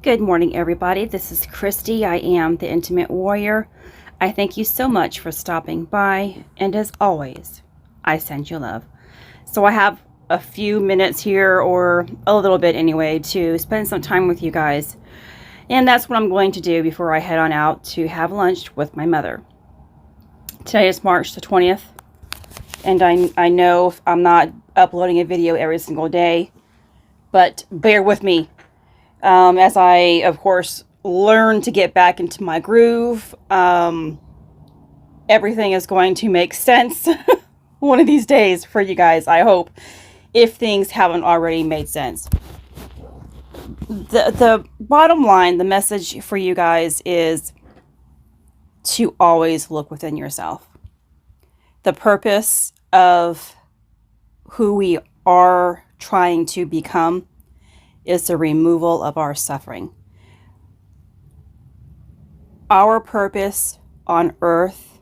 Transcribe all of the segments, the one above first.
Good morning, everybody. This is Christy. I am the Intimate Warrior. I thank you so much for stopping by, and as always, I send you love. So I have a few minutes here, or a little bit anyway, to spend some time with you guys. And that's what I'm going to do before I head on out to have lunch with my mother. Today is March the 20th, and I know I'm not uploading a video every single day, but bear with me. As I, of course, learn to get back into my groove, everything is going to make sense one of these days for you guys, I hope, if things haven't already made sense. The bottom line, the message for you guys is to always look within yourself. The purpose of who we are trying to become is the removal of our suffering. Our purpose on earth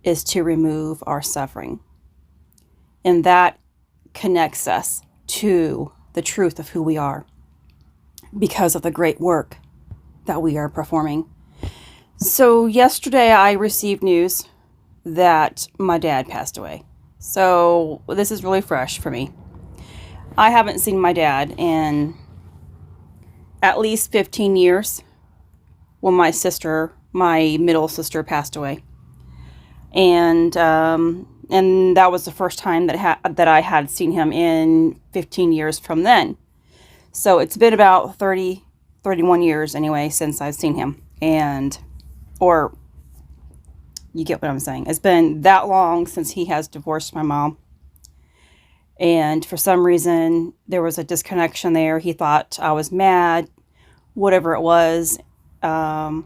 is to remove our suffering. And that connects us to the truth of who we are because of the great work that we are performing. So yesterday I received news that my dad passed away. So this is really fresh for me. I haven't seen my dad in at least 15 years when my middle sister passed away. And that was the first time that I had seen him in 15 years from then. So it's been about 31 years anyway since I've seen him. Or you get what I'm saying. It's been that long since he has divorced my mom. And for some reason, there was a disconnection there. He thought I was mad, whatever it was. And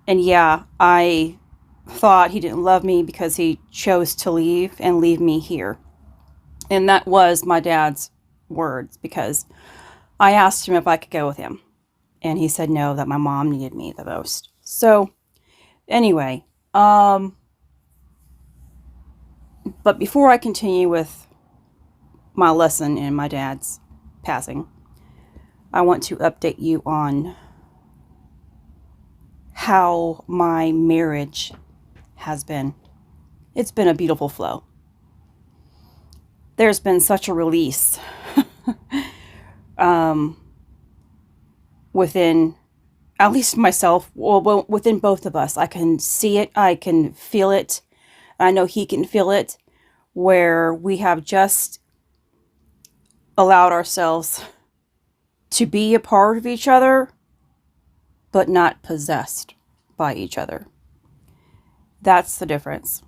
yeah, I thought he didn't love me because he chose to leave me here. And that was my dad's words, because I asked him if I could go with him. And he said no, that my mom needed me the most. So anyway, but before I continue with my lesson in my dad's passing, I want to update you on how my marriage has been. It's been a beautiful flow. There's been such a release within at least myself, well, within both of us. I can see it, I can feel it, I know he can feel it, where we have just allowed ourselves to be a part of each other, but not possessed by each other. That's the difference.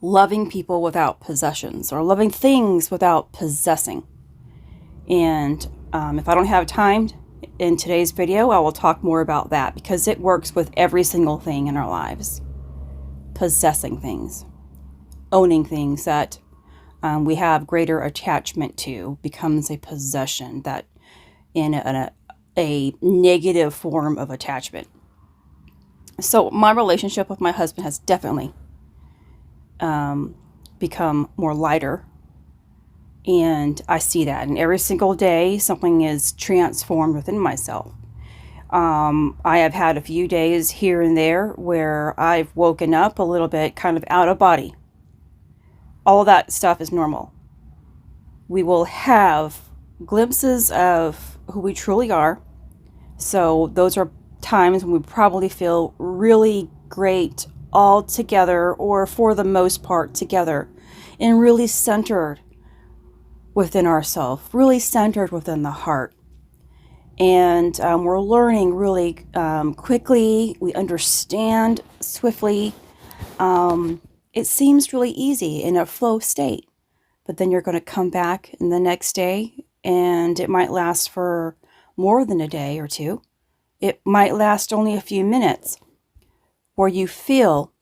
Loving people without possessions, or loving things without possessing. And if I don't have time in today's video, I will talk more about that, because it works with every single thing in our lives. Possessing things, owning things that we have greater attachment to, becomes a possession, that in a negative form of attachment. So my relationship with my husband has definitely become more lighter. And I see that. And every single day, something is transformed within myself. I have had a few days here and there where I've woken up a little bit kind of out of body. All that stuff is normal. We will have glimpses of who we truly are. So those are times when we probably feel really great all together, or for the most part together, and really centered within ourselves, really centered within the heart. And we're learning really quickly. We understand swiftly. It seems really easy in a flow state, but then you're going to come back in the next day, and it might last for more than a day or two. It might last only a few minutes, where you feel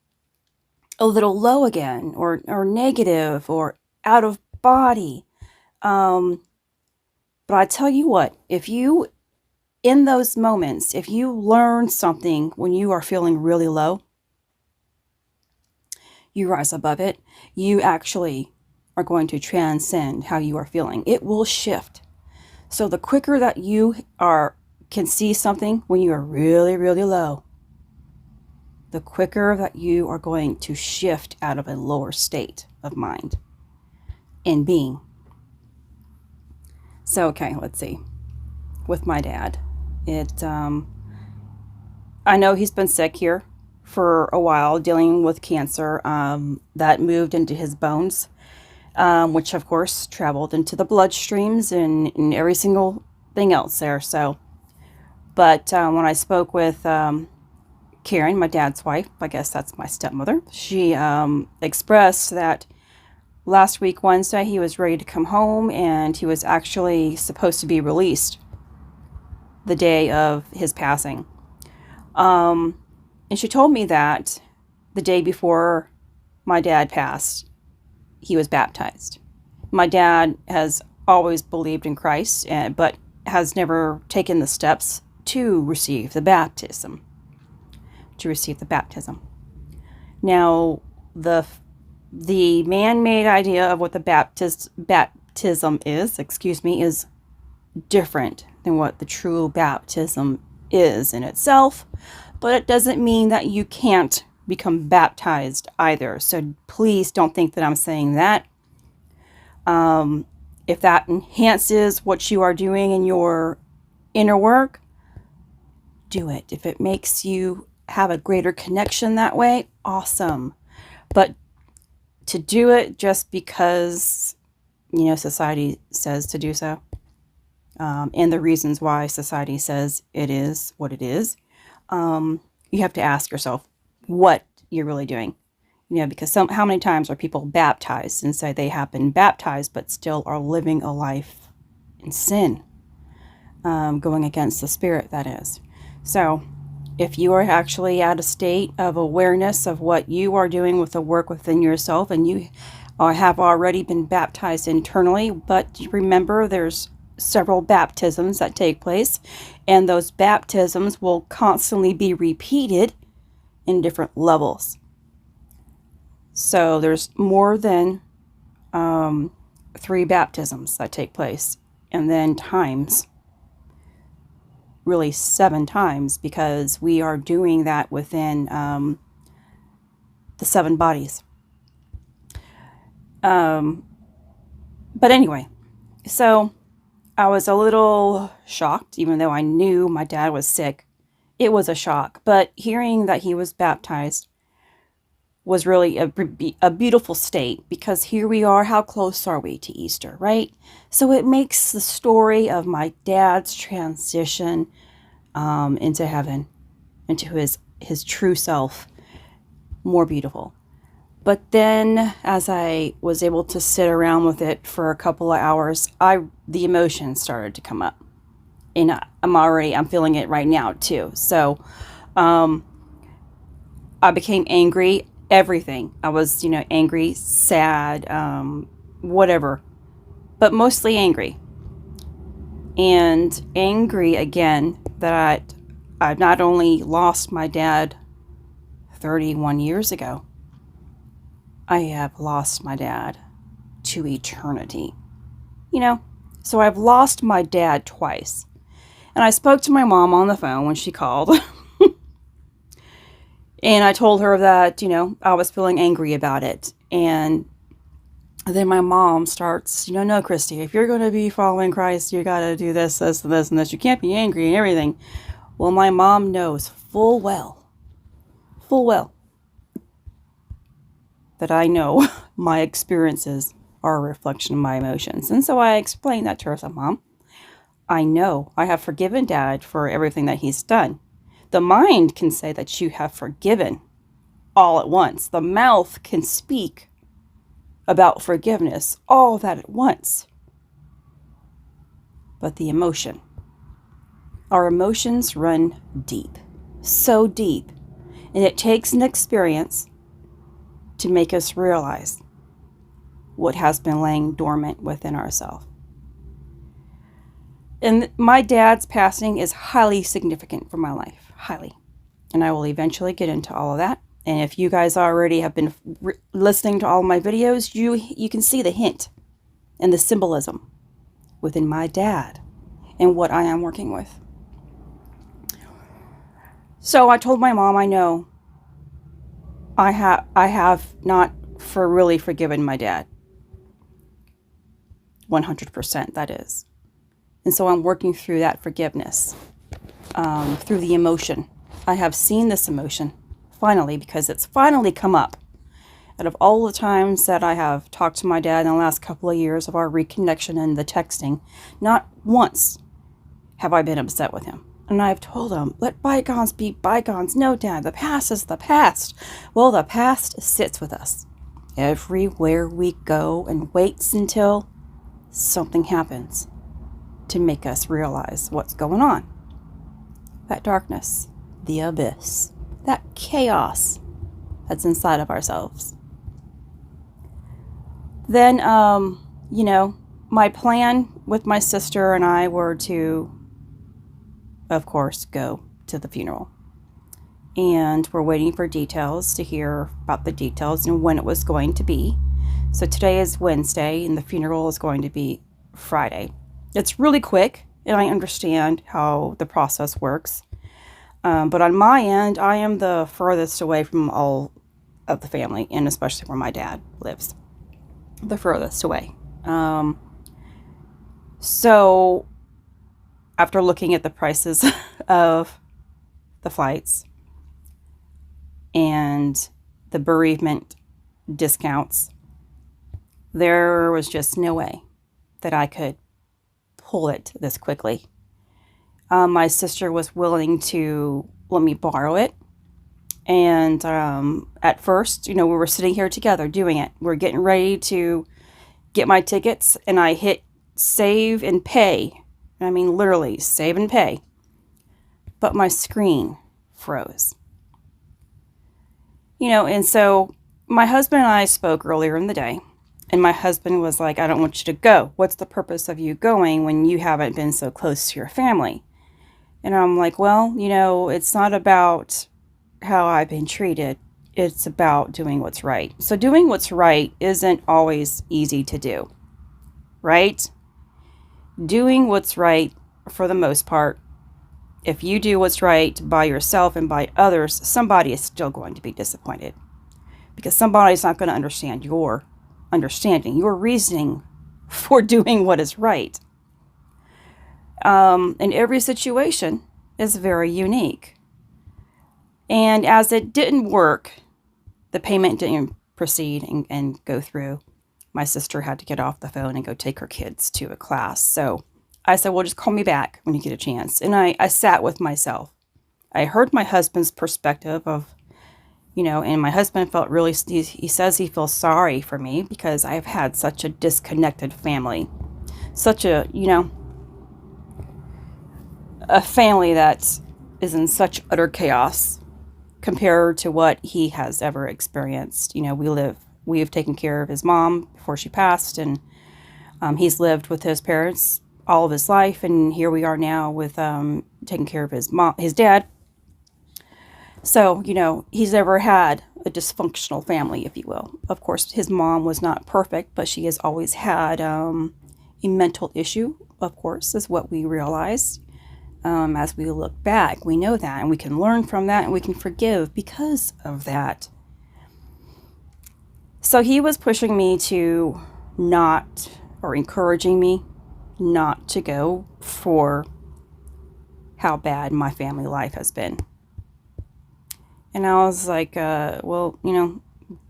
a little low again, or negative, or out of body. But I tell you what, if you, in those moments, if you learn something when you are feeling really low, you rise above it. You actually are going to transcend how you are feeling. It will shift. So the quicker that you are can see something when you are really, really low, the quicker that you are going to shift out of a lower state of mind and being. So, okay, let's see. With my dad, I know he's been sick here for a while, dealing with cancer that moved into his bones, which of course traveled into the bloodstreams and every single thing else there. So, but when I spoke with Karen, my dad's wife, I guess that's my stepmother, she expressed that last week, Wednesday, he was ready to come home and he was actually supposed to be released the day of his passing. And she told me that the day before my dad passed, he was baptized. My dad has always believed in Christ, but has never taken the steps to receive the baptism. Now, the man-made idea of what the baptism is different than what the true baptism is in itself, but it doesn't mean that you can't become baptized either. So please don't think that I'm saying that. If that enhances what you are doing in your inner work, do it. If it makes you have a greater connection that way, awesome. But to do it just because, society says to do so, and the reasons why society says it is what it is, you have to ask yourself what you're really doing. Because how many times are people baptized and say they have been baptized but still are living a life in sin, going against the Spirit, that is. So if you are actually at a state of awareness of what you are doing with the work within yourself, and you have already been baptized internally, but remember there's several baptisms that take place, and those baptisms will constantly be repeated in different levels. So there's more than 3 baptisms that take place, and then times, really 7 times, because we are doing that within the 7 bodies. But anyway, so I was a little shocked, even though I knew my dad was sick. It was a shock, but hearing that he was baptized was really a beautiful state, because here we are, how close are we to Easter, right? So it makes the story of my dad's transition into heaven, into his true self, more beautiful. But then as I was able to sit around with it for a couple of hours, the emotions started to come up. And I'm feeling it right now too. So I became angry. Everything. I was, angry, sad, whatever, but mostly angry. And angry again that I've not only lost my dad 31 years ago, I have lost my dad to eternity. So I've lost my dad twice. And I spoke to my mom on the phone when she called. And I told her that, I was feeling angry about it. And then my mom starts, no, Christy, if you're going to be following Christ, you got to do this, this, and this, and this. You can't be angry and everything. Well, my mom knows full well, that I know my experiences are a reflection of my emotions. And so I explained that to her. I said, Mom, I know I have forgiven Dad for everything that he's done. The mind can say that you have forgiven all at once. The mouth can speak about forgiveness, all that at once. But the emotion, our emotions run deep, so deep. And it takes an experience to make us realize what has been laying dormant within ourselves. And my dad's passing is highly significant for my life. Highly. And I will eventually get into all of that. And if you guys already have been listening to all my videos, you can see the hint and the symbolism within my dad and what I am working with. So I told my mom, I know I have not for really forgiven my dad. 100%, that is. And so I'm working through that forgiveness, through the emotion. I have seen this emotion finally, because it's finally come up. Out of all the times that I have talked to my dad in the last couple of years of our reconnection and the texting, not once have I been upset with him. And I've told him, let bygones be bygones. No, Dad, the past is the past. Well, the past sits with us everywhere we go and waits until something happens to make us realize what's going on. That darkness, the abyss, that chaos that's inside of ourselves. Then, my plan with my sister and I were to, of course, go to the funeral. And we're waiting for details to hear about the details and when it was going to be. So today is Wednesday and the funeral is going to be Friday. It's really quick, and I understand how the process works. But on my end, I am the furthest away from all of the family, and especially where my dad lives. The furthest away. So after looking at the prices of the flights and the bereavement discounts, there was just no way that I could pull it this quickly. My sister was willing to let me borrow it. And at first, we were sitting here together doing it. We're getting ready to get my tickets, and I hit save and pay. I mean, literally, save and pay. But my screen froze. And so my husband and I spoke earlier in the day, and my husband was like, I don't want you to go. What's the purpose of you going when you haven't been so close to your family? And I'm like, well, it's not about how I've been treated. It's about doing what's right. So doing what's right isn't always easy to do, right? Doing what's right, for the most part, if you do what's right by yourself and by others, somebody is still going to be disappointed, because somebody's not going to understand your understanding, your reasoning for doing what is right. And every situation is very unique. And as it didn't work, the payment didn't proceed and go through. My sister had to get off the phone and go take her kids to a class. So I said, well, just call me back when you get a chance. And I sat with myself. I heard my husband's perspective of, and my husband felt really, he says he feels sorry for me because I've had such a disconnected family. Such a family that is in such utter chaos compared to what he has ever experienced. We have taken care of his mom before she passed, and he's lived with his parents all of his life, and here we are now with taking care of his dad. So, he's never had a dysfunctional family, if you will. Of course, his mom was not perfect, but she has always had a mental issue, of course, is what we realized. As we look back, we know that, and we can learn from that, and we can forgive because of that. So he was pushing me to or encouraging me not to go for how bad my family life has been. And I was like, well,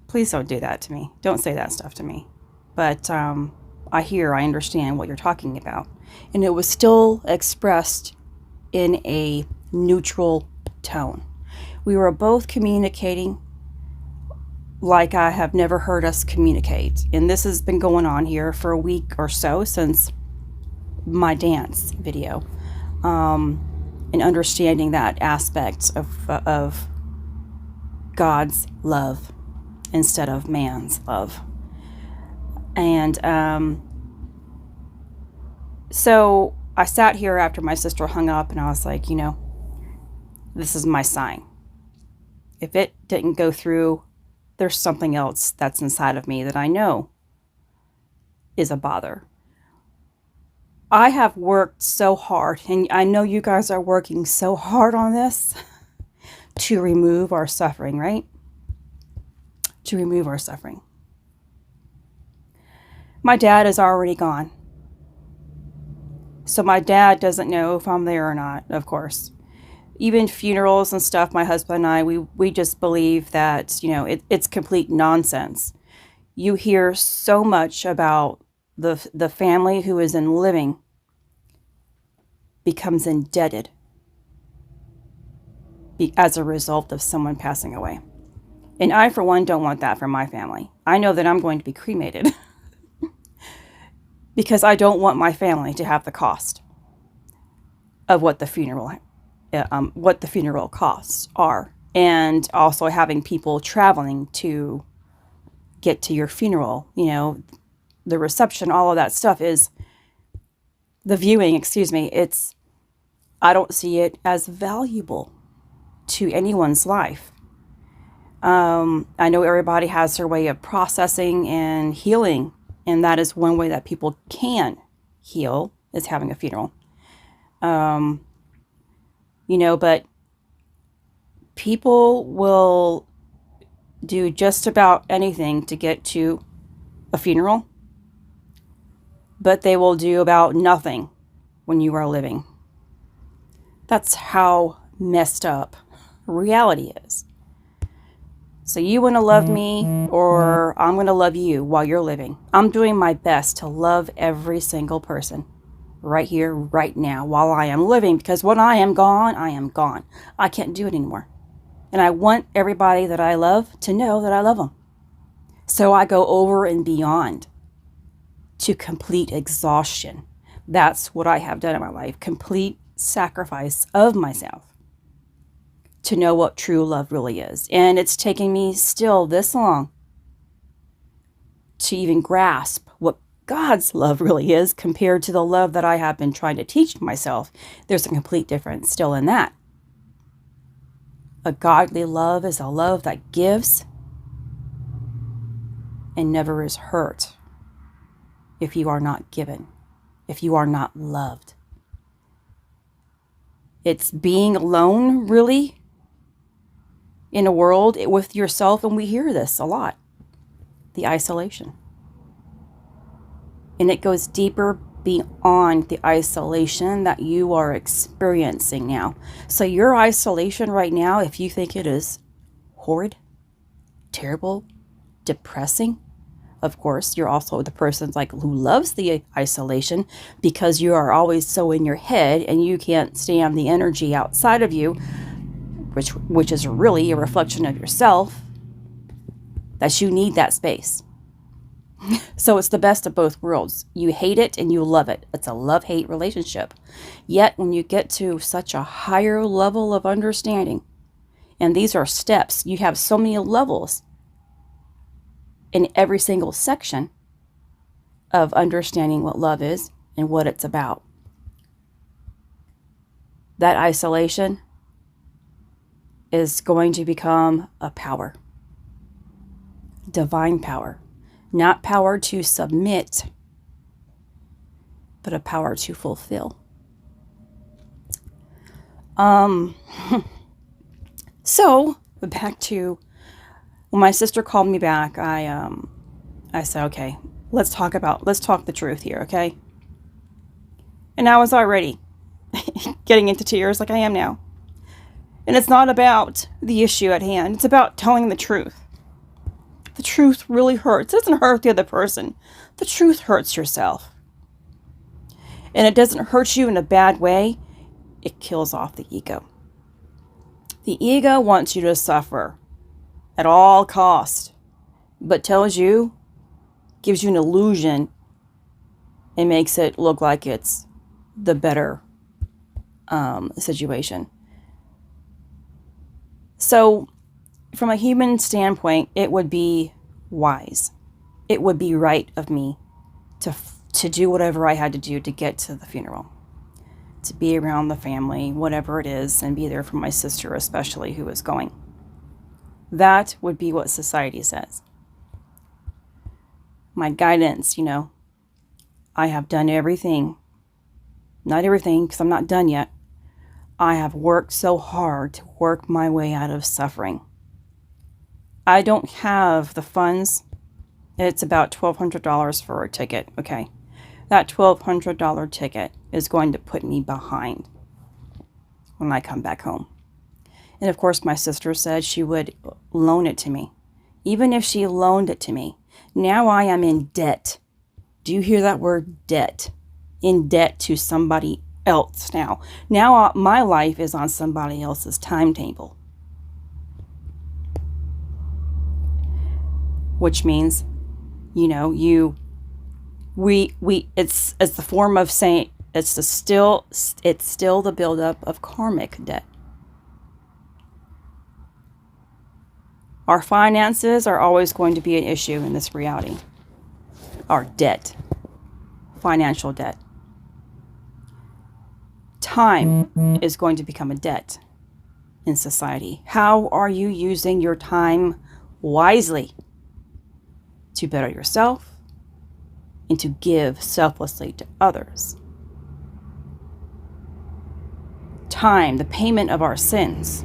please don't do that to me. Don't say that stuff to me. But I understand what you're talking about. And it was still expressed in a neutral tone. We were both communicating like I have never heard us communicate. And this has been going on here for a week or so since my dance video. And understanding that aspect of God's love instead of man's love. And so I sat here after my sister hung up, and I was like, this is my sign. If it didn't go through, there's something else that's inside of me that I know is a bother. I have worked so hard, and I know you guys are working so hard on this. to remove our suffering, right? To remove our suffering. My dad is already gone. So my dad doesn't know if I'm there or not, of course. Even funerals and stuff, my husband and I, we just believe that, it's complete nonsense. You hear so much about the family who is in living becomes indebted as a result of someone passing away. And I, for one, don't want that for my family. I know that I'm going to be cremated because I don't want my family to have the cost of what the funeral costs are. And also having people traveling to get to your funeral, the reception, all of that stuff is the viewing, I don't see it as valuable to anyone's life. I know everybody has their way of processing and healing, and that is one way that people can heal, is having a funeral. But people will do just about anything to get to a funeral, but they will do about nothing when you are living. That's how messed up reality is. So you want to love me, or I'm going to love you while you're living. I'm doing my best to love every single person right here, right now, while I am living, because when I am gone, I am gone. I can't do it anymore. And I want everybody that I love to know that I love them. So I go over and beyond to complete exhaustion. That's what I have done in my life. Complete sacrifice of myself to know what true love really is. And it's taking me still this long to even grasp what God's love really is compared to the love that I have been trying to teach myself. There's a complete difference still in that. A godly love is a love that gives and never is hurt if you are not given, if you are not loved. It's being alone, really, in a world with yourself, and we hear this a lot, the isolation. And it goes deeper beyond the isolation that you are experiencing now. So your isolation right now, if you think it is horrid, terrible, depressing, of course, you're also the person who loves the isolation because you are always so in your head and you can't stand the energy outside of you, which is really a reflection of yourself, that you need that space. So it's the best of both worlds. You hate it and you love it. It's a love-hate relationship. Yet when you get to such a higher level of understanding, and these are steps, you have so many levels in every single section of understanding what love is and what it's about. That isolation is going to become a power. Divine power. Not power to submit, but a power to fulfill. So back to when my sister called me back, I said, okay, let's talk the truth here, okay? And I was already getting into tears like I am now. And it's not about the issue at hand. It's about telling the truth. The truth really hurts. It doesn't hurt the other person. The truth hurts yourself. And it doesn't hurt you in a bad way. It kills off the ego. The ego wants you to suffer at all cost, but gives you an illusion and makes it look like it's the better situation. So from a human standpoint, it would be wise. It would be right of me to do whatever I had to do to get to the funeral, to be around the family, whatever it is, and be there for my sister especially, who is going. That would be what society says. My guidance, I have done everything. Not everything, because I'm not done yet. I have worked so hard to work my way out of suffering. I don't have the funds. It's about $1,200 for a ticket, okay? That $1,200 ticket is going to put me behind when I come back home. And of course, my sister said she would loan it to me. Even if she loaned it to me, now I am in debt. Do you hear that word, debt? In debt to somebody else now. Now my life is on somebody else's timetable. Which means, it's the form of saying it's still the buildup of karmic debt. Our finances are always going to be an issue in this reality. Our debt, financial debt. Time is going to become a debt in society. How are you using your time wisely to better yourself and to give selflessly to others? Time, the payment of our sins.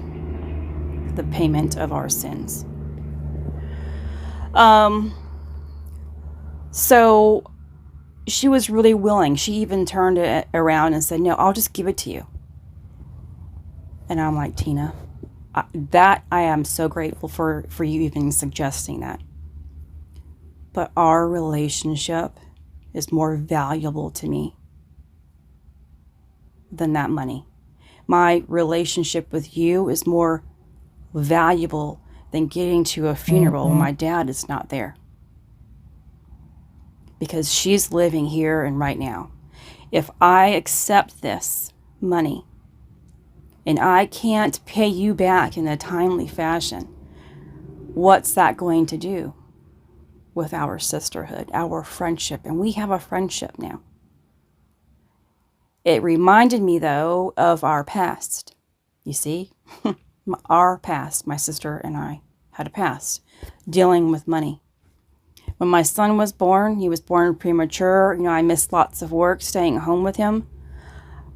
The payment of our sins. So she was really willing. She even turned it around and said, no, I'll just give it to you. And I'm like, Tina, I am so grateful for you even suggesting that. But our relationship is more valuable to me than that money. My relationship with you is more valuable than getting to a funeral when my dad is not there. Because she's living here and right now. If I accept this money and I can't pay you back in a timely fashion, what's that going to do with our sisterhood, our friendship? And we have a friendship now. It reminded me, though, of our past. You see? Our past, my sister and I had a past dealing with money. When my son was born, he was born premature. I missed lots of work staying home with him.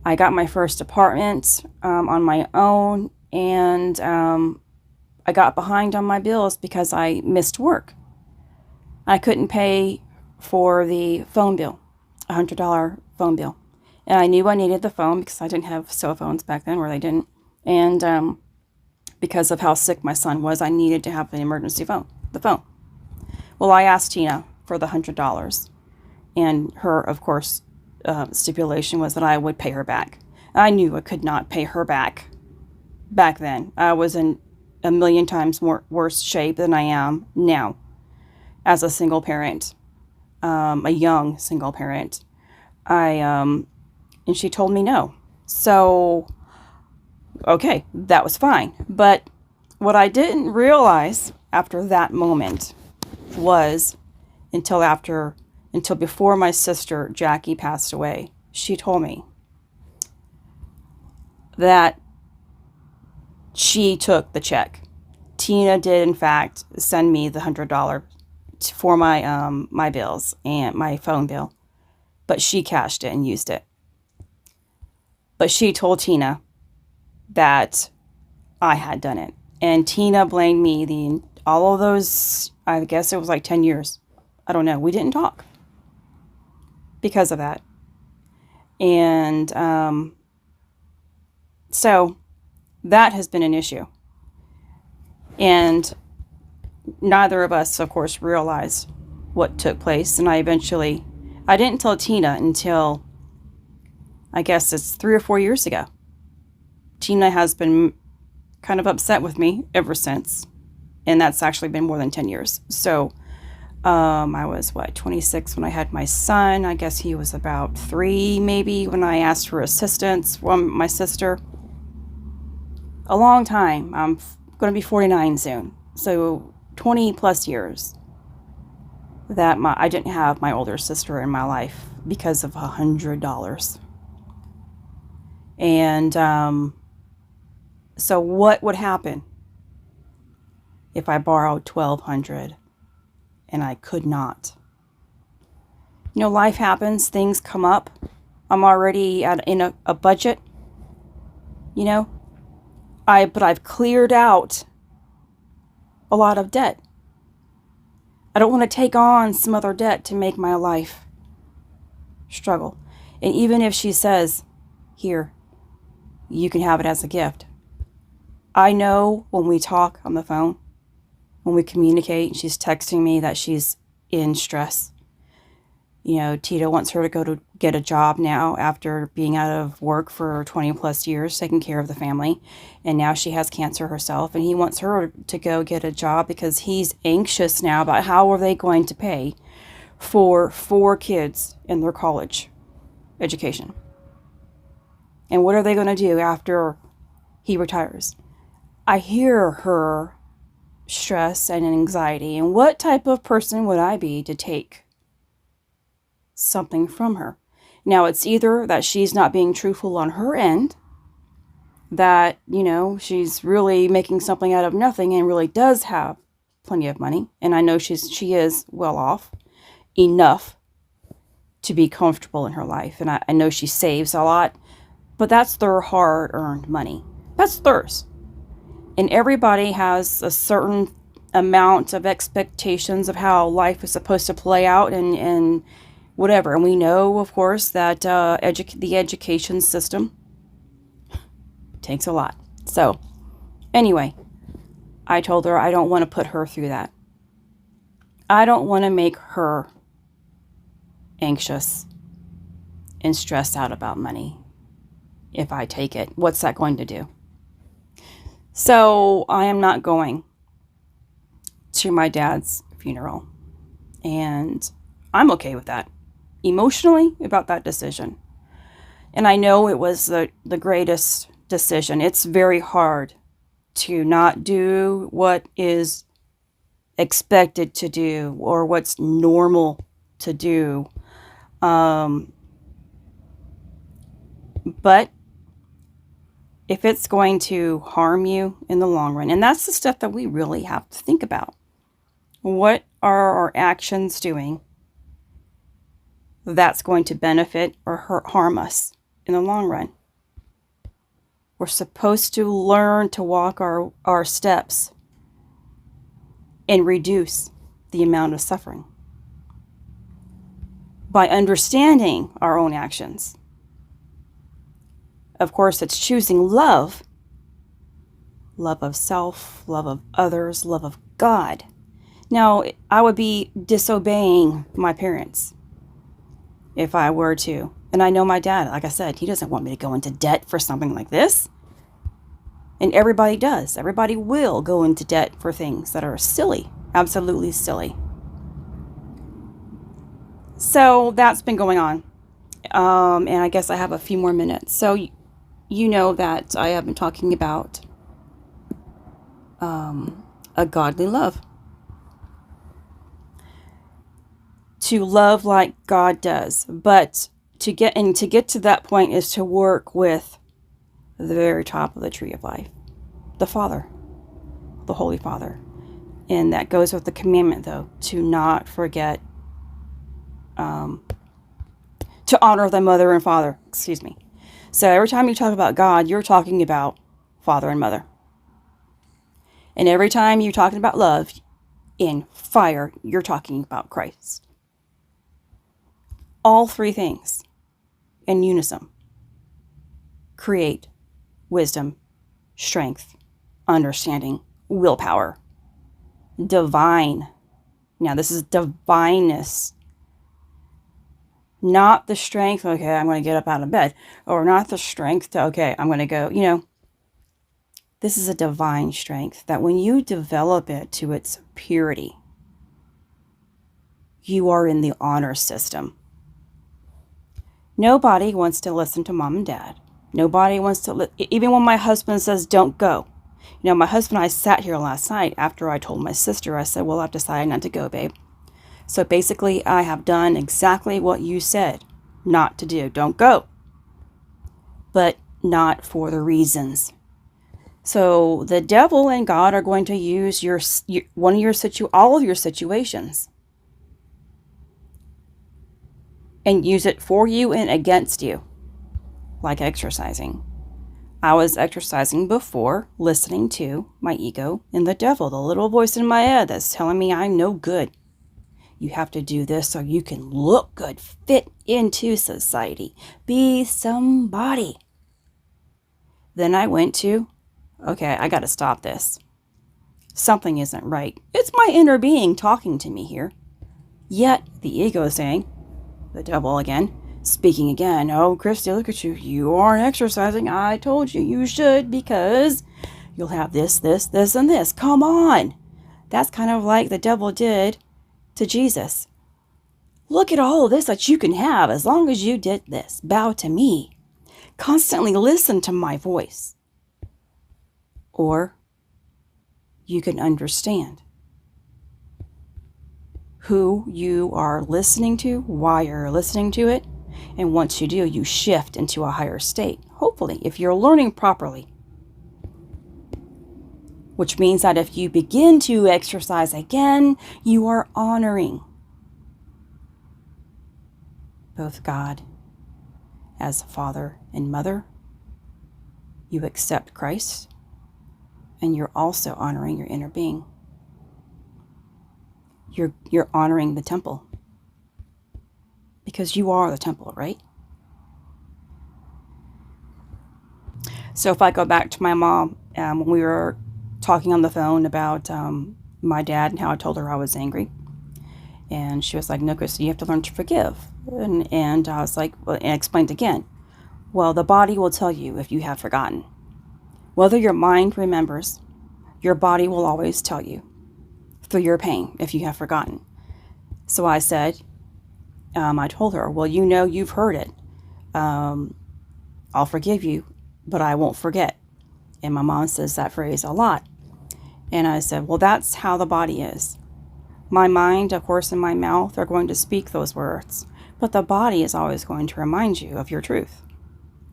I got my first apartment on my own, and I got behind on my bills because I missed work. I couldn't pay for the phone bill, $100 phone bill. And I knew I needed the phone because I didn't have cell phones back then, or they didn't. And because of how sick my son was, I needed to have an emergency phone, the phone. Well, I asked Tina for the $100, and her, of course, stipulation was that I would pay her back. I knew I could not pay her back then. I was in a million times worse shape than I am now as a single parent, a young single parent. And she told me no. So, okay, that was fine. But what I didn't realize after that moment was until before my sister Jackie passed away, she told me that she took the check. Tina did, in fact, send me the $100 for my bills and my phone bill, but she cashed it and used it. But she told Tina that I had done it, and Tina blamed me all of those, I guess it was like 10 years. I don't know. We didn't talk because of that. And so that has been an issue. And neither of us, of course, realized what took place. And I didn't tell Tina until, I guess it's 3 or 4 years ago. Tina has been kind of upset with me ever since. And that's actually been more than 10 years. So I was, 26 when I had my son. I guess he was about 3 maybe when I asked for assistance from my sister. A long time. I'm going to be 49 soon. So 20 plus years that I didn't have my older sister in my life because of $100. And so what would happen if I borrowed $1,200 and I could not? Life happens, things come up. I'm already in a budget. you know. But I've cleared out a lot of debt. I don't want to take on some other debt to make my life struggle. And even if she says, here, you can have it as a gift. I know when we talk on the phone, when we communicate, she's texting me that she's in stress. You know, Tito wants her to go to get a job now after being out of work for 20 plus years, taking care of the family. And now she has cancer herself, and he wants her to go get a job because he's anxious now about how are they going to pay for 4 kids in their college education. And what are they going to do after he retires? I hear her stress and anxiety. And what type of person would I be to take something from her? Now, it's either that she's not being truthful on her end, that, you know, she's really making something out of nothing and really does have plenty of money. And I know she is well off enough to be comfortable in her life. And I know she saves a lot, but that's their hard-earned money. That's theirs. And everybody has a certain amount of expectations of how life is supposed to play out and whatever. And we know, of course, that the education system takes a lot. So, anyway, I told her I don't want to put her through that. I don't want to make her anxious and stressed out about money. If I take it, what's that going to do? So, I am not going to my dad's funeral. And I'm okay with that. Emotionally, about that decision. And I know it was the greatest decision. It's very hard to not do what is expected to do or what's normal to do. But if it's going to harm you in the long run, and that's the stuff that we really have to think about. What are our actions doing that's going to benefit or harm us in the long run? We're supposed to learn to walk our steps and reduce the amount of suffering by understanding our own actions. Of course, it's choosing love. Love of self, love of others, love of God. Now, I would be disobeying my parents if I were to. And I know my dad, like I said, he doesn't want me to go into debt for something like this. And everybody does. Everybody will go into debt for things that are silly. Absolutely silly. So that's been going on. And I guess I have a few more minutes. So you know that I have been talking about a godly love. To love like God does. But to get to that point is to work with the very top of the tree of life. The Father. The Holy Father. And that goes with the commandment, though, to not forget to honor thy mother and father. Excuse me. So every time you talk about God, you're talking about father and mother. And every time you're talking about love in fire, you're talking about Christ. All 3 things in unison create wisdom, strength, understanding, willpower, divine. Now, this is divineness. Not the strength, okay, I'm going to get up out of bed. Or not the strength to, okay, I'm going to go, This is a divine strength that when you develop it to its purity, you are in the honor system. Nobody wants to listen to mom and dad. Nobody wants to, even when my husband says, don't go. My husband and I sat here last night after I told my sister, I said, well, I've decided not to go, babe. So basically, I have done exactly what you said not to do. Don't go. But not for the reasons. So the devil and God are going to use all of your situations and use it for you and against you, like exercising. I was exercising before, listening to my ego and the devil, the little voice in my head that's telling me I'm no good. You have to do this so you can look good, fit into society, be somebody. Then I went to, okay, I got to stop this. Something isn't right. It's my inner being talking to me here. Yet the ego is saying, the devil again, speaking again, oh, Christy, look at you. You aren't exercising. I told you you should because you'll have this, and this. Come on. That's kind of like the devil did to Jesus. Look at all of this that you can have as long as you did this. Bow to me. Constantly listen to my voice. Or you can understand who you are listening to, why you're listening to it, and once you do, you shift into a higher state. Hopefully, if you're learning properly. Which means that if you begin to exercise again, you are honoring both God as Father and Mother. You accept Christ, and you're also honoring your inner being. You're honoring the temple. Because you are the temple, right? So if I go back to my mom, when we were talking on the phone about my dad and how I told her I was angry. And she was like, no, Christy, you have to learn to forgive. And I was like, well, and explained again. Well, the body will tell you if you have forgotten. Whether your mind remembers, your body will always tell you through your pain if you have forgotten. So I said, I told her, well, you know you've heard it. I'll forgive you, but I won't forget. And my mom says that phrase a lot. And I said, well, that's how the body is. My mind, of course, and my mouth are going to speak those words, but the body is always going to remind you of your truth,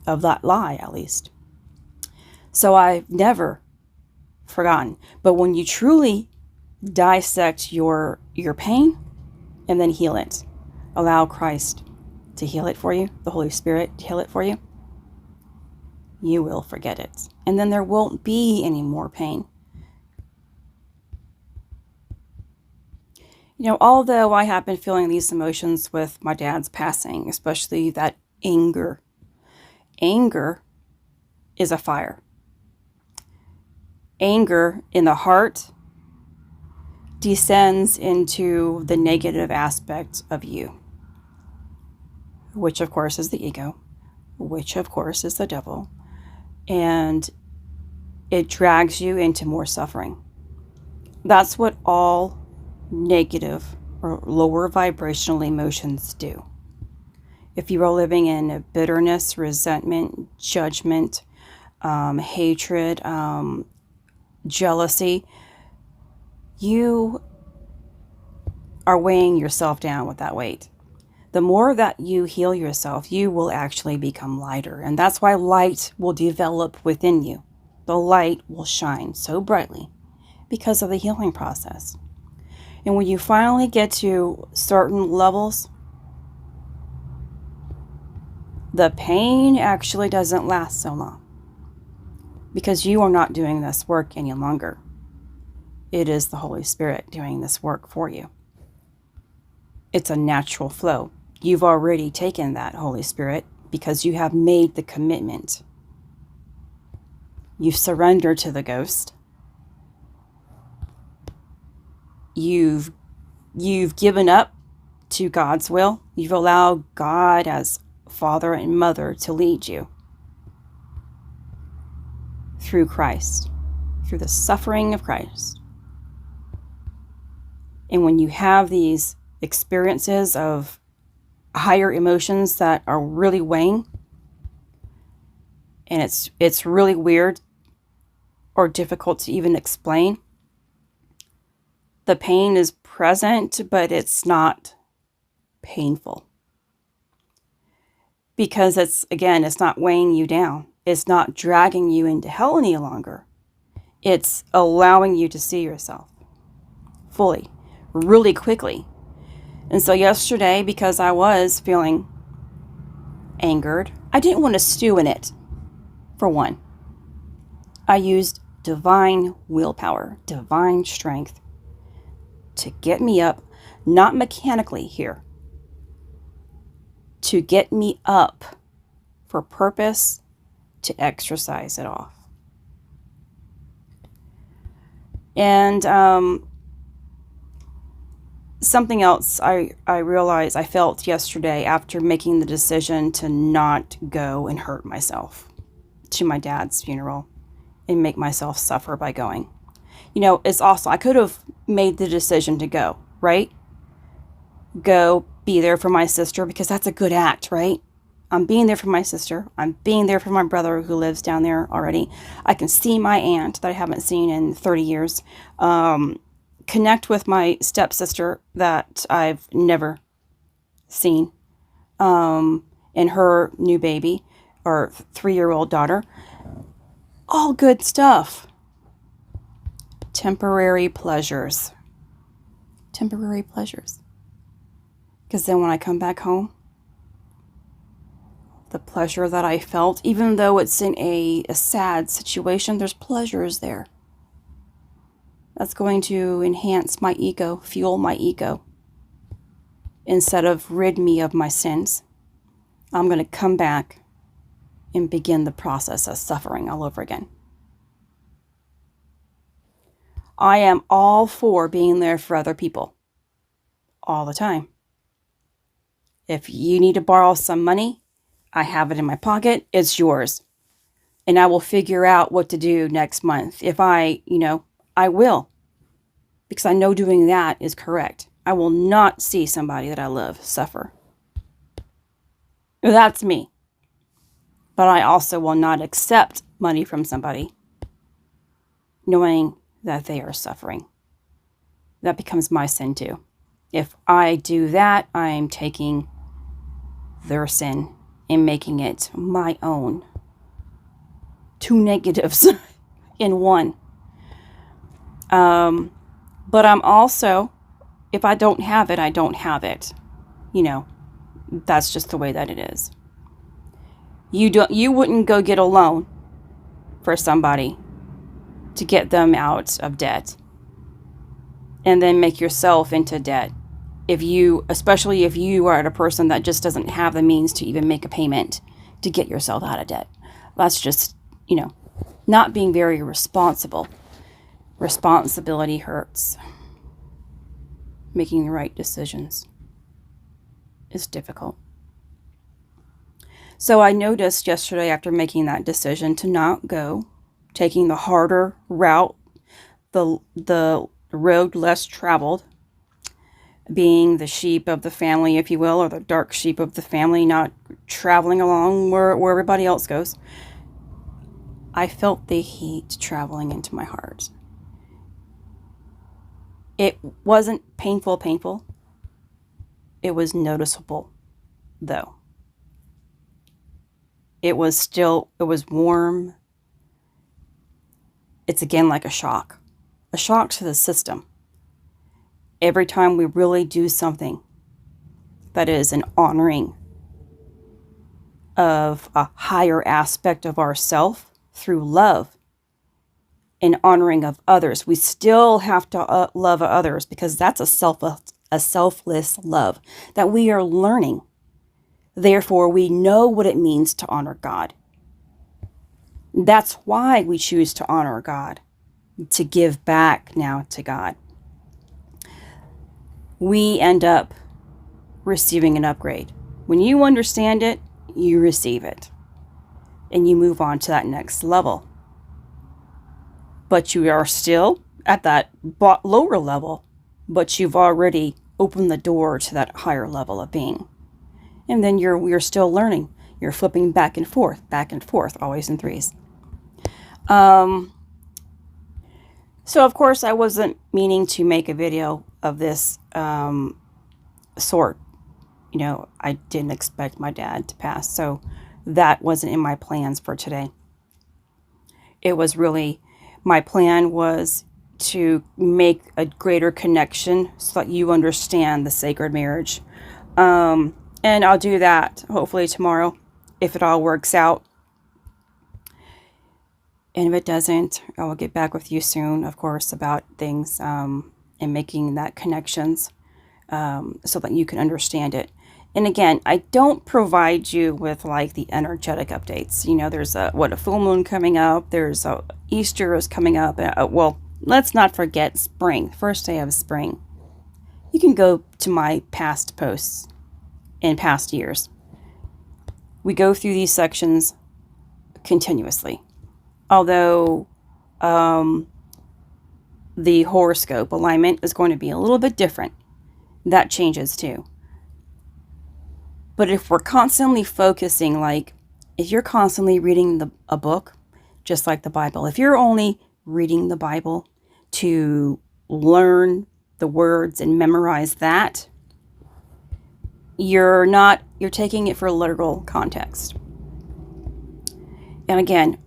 of that lie, at least. So I've never forgotten. But when you truly dissect your pain and then heal it, allow Christ to heal it for you, the Holy Spirit to heal it for you, you will forget it. And then there won't be any more pain. You know, although I have been feeling these emotions with my dad's passing, especially that anger. Anger is a fire. Anger in the heart descends into the negative aspect of you, which of course is the ego, which of course is the devil, and it drags you into more suffering. That's what all negative or lower vibrational emotions do. If you are living in bitterness, resentment, judgment, hatred, jealousy, you are weighing yourself down with that weight. The more that you heal yourself, you will actually become lighter. And that's why light will develop within you. The light will shine so brightly because of the healing process. And when you finally get to certain levels, the pain actually doesn't last so long because you are not doing this work any longer. It is the Holy Spirit doing this work for you. It's a natural flow. You've already taken that Holy Spirit because you have made the commitment. You've surrendered to the ghost. You've given up to God's will. You've allowed God as Father and Mother to lead you through Christ, through the suffering of Christ. And when you have these experiences of higher emotions that are really weighing, and it's really weird or difficult to even explain, the pain is present, but it's not painful. Because it's not weighing you down. It's not dragging you into hell any longer. It's allowing you to see yourself fully, really quickly. And so yesterday, because I was feeling angered, I didn't want to stew in it, for one. I used divine willpower, divine strength to get me up, not mechanically here, to get me up for purpose, to exercise it off. And something else I realized I felt yesterday after making the decision to not go and hurt myself to my dad's funeral and make myself suffer by going. It's also, I could have made the decision to go, right? Go be there for my sister, because that's a good act, right? I'm being there for my sister. I'm being there for my brother who lives down there already. I can see my aunt that I haven't seen in 30 years. Connect with my stepsister that I've never seen. And her new baby, or 3-year-old daughter. All good stuff. Temporary pleasures. Temporary pleasures. Because then when I come back home, the pleasure that I felt, even though it's in a sad situation, there's pleasures there. That's going to enhance my ego, fuel my ego. Instead of rid me of my sins, I'm going to come back and begin the process of suffering all over again. I am all for being there for other people. All the time. If you need to borrow some money, I have it in my pocket. It's yours. And I will figure out what to do next month. If I will. Because I know doing that is correct. I will not see somebody that I love suffer. That's me. But I also will not accept money from somebody knowing that they are suffering. That becomes my sin too. If I do that, I'm taking their sin and making it my own. 2 negatives in one. But I'm also, if I don't have it, I don't have it. That's just the way that it is. You wouldn't go get a loan for somebody to get them out of debt and then make yourself into debt. Especially if you are a person that just doesn't have the means to even make a payment to get yourself out of debt. That's just, not being very responsible. Responsibility hurts. Making the right decisions is difficult. So I noticed yesterday, after making that decision to not go, taking the harder route, the road less traveled, being the sheep of the family, if you will, or the dark sheep of the family, not traveling along where everybody else goes, I felt the heat traveling into my heart. It wasn't painful. It was noticeable, though. It was warm. It's again like a shock to the system. Every time we really do something that is an honoring of a higher aspect of ourself through love and honoring of others, we still have to love others, because that's a selfless love that we are learning. Therefore, we know what it means to honor God. That's why we choose to honor God, to give back now to God. We end up receiving an upgrade. When you understand it, you receive it. And you move on to that next level. But you are still at that lower level, but you've already opened the door to that higher level of being. And then you're still learning. You're flipping back and forth, always in threes. So of course I wasn't meaning to make a video of this sort. I didn't expect my dad to pass, so that wasn't in my plans for today. It was really, my plan was to make a greater connection so that you understand the sacred marriage. And I'll do that hopefully tomorrow, if it all works out. And if it doesn't, I will get back with you soon, of course, about things and making that connections so that you can understand it. And again, I don't provide you with like the energetic updates. You know, there's a full moon coming up. There's Easter is coming up. Well, let's not forget spring, first day of spring. You can go to my past posts in past years. We go through these sections continuously. Although the horoscope alignment is going to be a little bit different. That changes too. But if we're constantly focusing, like if you're constantly reading a book, just like the Bible, if you're only reading the Bible to learn the words and memorize that, you're taking it for literal context. And again,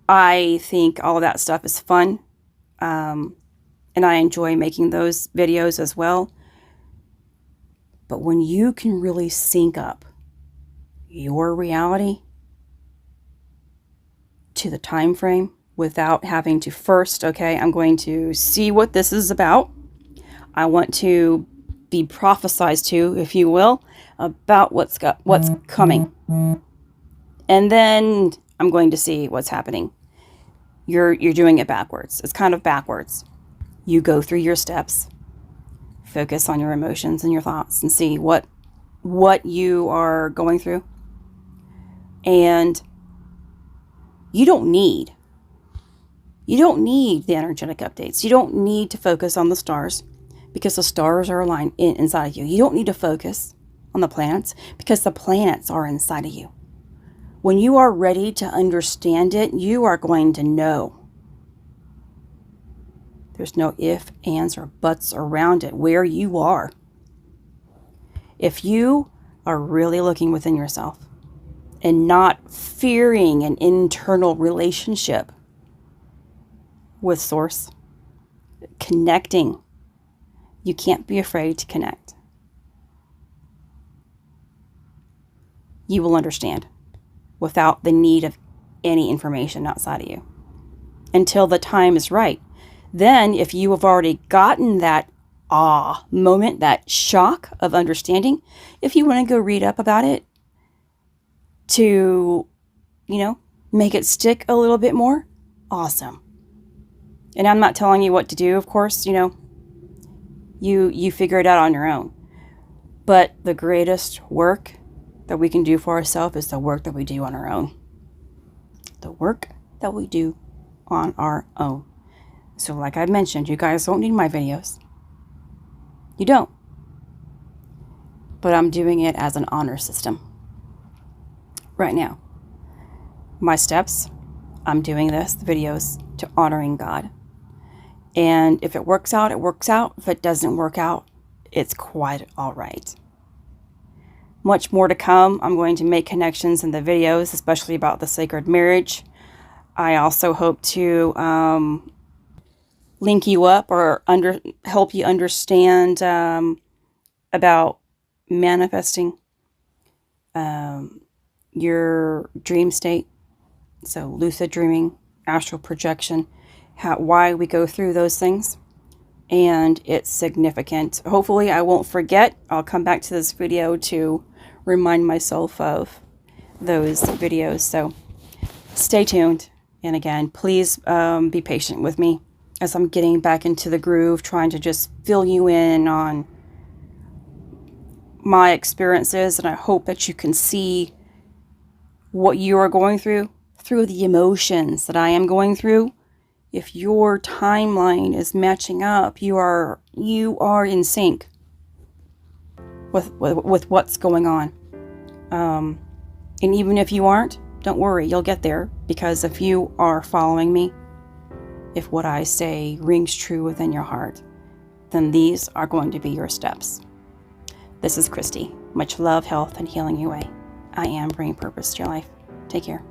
I think all of that stuff is fun. And I enjoy making those videos as well. But when you can really sync up your reality to the time frame without having to first, okay, I'm going to see what this is about. I want to be prophesied to, if you will, about what's coming. And then I'm going to see what's happening. You're doing it backwards. It's kind of backwards. You go through your steps, focus on your emotions and your thoughts, and see what you are going through. And you don't need the energetic updates. You don't need to focus on the stars because the stars are aligned inside of you. You don't need to focus on the planets because the planets are inside of you. When you are ready to understand it, you are going to know. There's no ifs, ands, or buts around it where you are. If you are really looking within yourself and not fearing an internal relationship with Source, connecting, you can't be afraid to connect. You will understand without the need of any information outside of you until the time is right. Then if you have already gotten that moment, that shock of understanding, if you want to go read up about it to, make it stick a little bit more, awesome. And I'm not telling you what to do, of course, you figure it out on your own. But the greatest work that we can do for ourselves is the work that we do on our own. The work that we do on our own. So like I mentioned, you guys don't need my videos. You don't. But I'm doing it as an honor system. Right now. My steps, I'm doing the videos to honoring God. And if it works out, it works out. If it doesn't work out, it's quite all right. Much more to come. I'm going to make connections in the videos, especially about the sacred marriage. I also hope to link you up or help you understand about manifesting your dream state. So lucid dreaming, astral projection, why we go through those things. And it's significant. Hopefully I won't forget. I'll come back to this video to remind myself of those videos. So stay tuned. And again, please be patient with me as I'm getting back into the groove, trying to just fill you in on my experiences. And I hope that you can see what you are going through the emotions that I am going through. If your timeline is matching up, you are in sync with what's going on. And even if you aren't, don't worry, you'll get there. Because if you are following me, if what I say rings true within your heart, then these are going to be your steps. This is Christy. Much love, health, and healing your way. I am bringing purpose to your life. Take care.